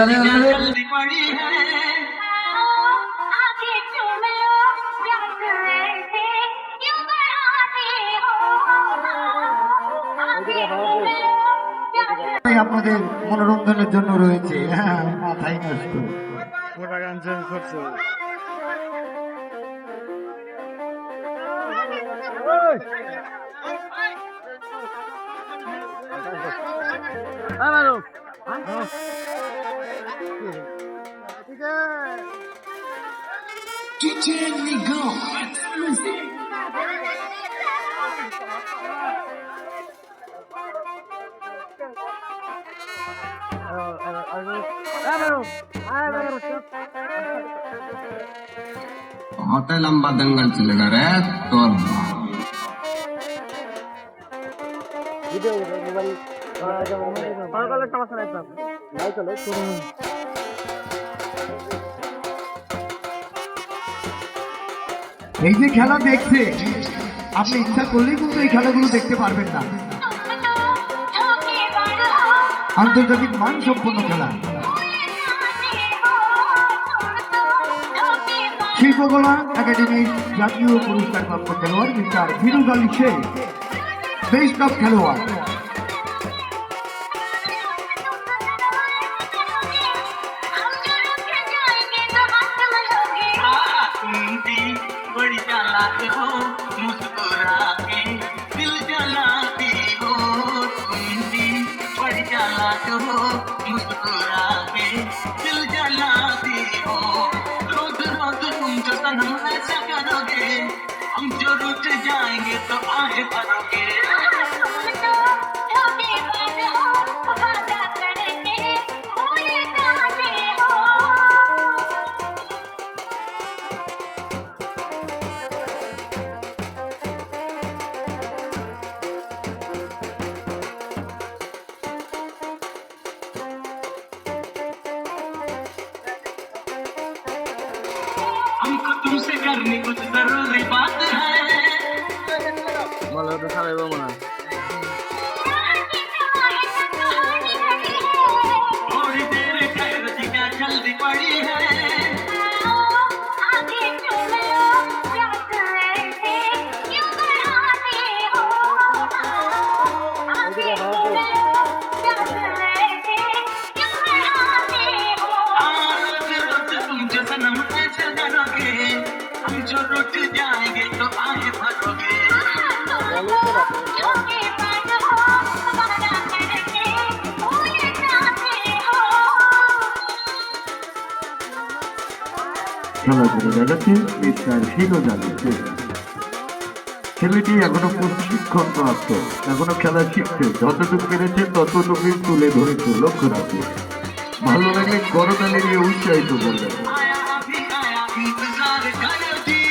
जाने वाले আপনাদের মনোরঞ্জনের জন্য রয়েছে। হ্যাঁ, মাথায় নষ্ট ওটা গান চেঞ্জ করছে। बहुत लंबा दंगल चलेगा रे तो এই যে খেলা দেখছে, আপনি ইচ্ছা করলেই কিন্তু এই খেলাগুলো দেখতে পারবেন না। আন্তর্জাতিক মানসম্পন্ন খেলা, শিল্পকলা একাডেমির জাতীয় পুরস্কারপ্রাপ্ত খেলোয়াড় mister Firoz Ali Sheikh, best of খেলোয়াড়। बड़ी चालाक हो मुस्कुरा के दिल जलाती हो, तुम भी बड़ी चालाक हो मुस्कुरा के दिल जलाती हो। रोज रोज तुम जो सनम ऐसा करोगे, हम जो रुठ जाएंगे तो आगे भरोगे। हमको तुमसे करनी कुछ जरूरी बात है। मला तर चालायला म्हणा थोड़ी देर ठहर जी, क्या जल्दी पड़ी है। सनम ऐसे करोगे, हम जो रुठ जाएंगे तो आगे भरोगे। খেলা করে বেড়াচ্ছে মিস্টার ফিরোজ আলী শেখ। ছেলেটি এখনো প্রশিক্ষণ প্রাপ্ত, এখনো খেলা শিখছে, যতটুকু পেরেছে ততটুকুই তুলে ধরেছে। লক্ষ্য রাখবে, ভালো লাগলে করতালি নিয়ে উৎসাহিত করবে। आया अभी आया इंतजार करो जी,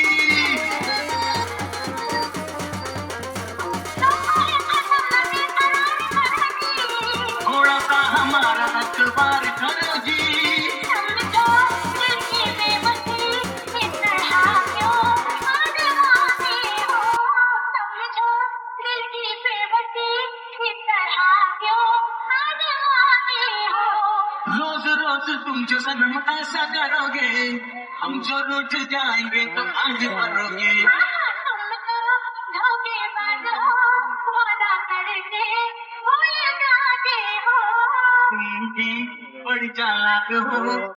थोड़ा सा हमारा अखबार करो जी। रोज रोज तुम जो सनम ऐसा करोगे, हम जो रूठ जाएंगे तो आगे बढ़ोगे। तुम भी बड़ी चालाक हो।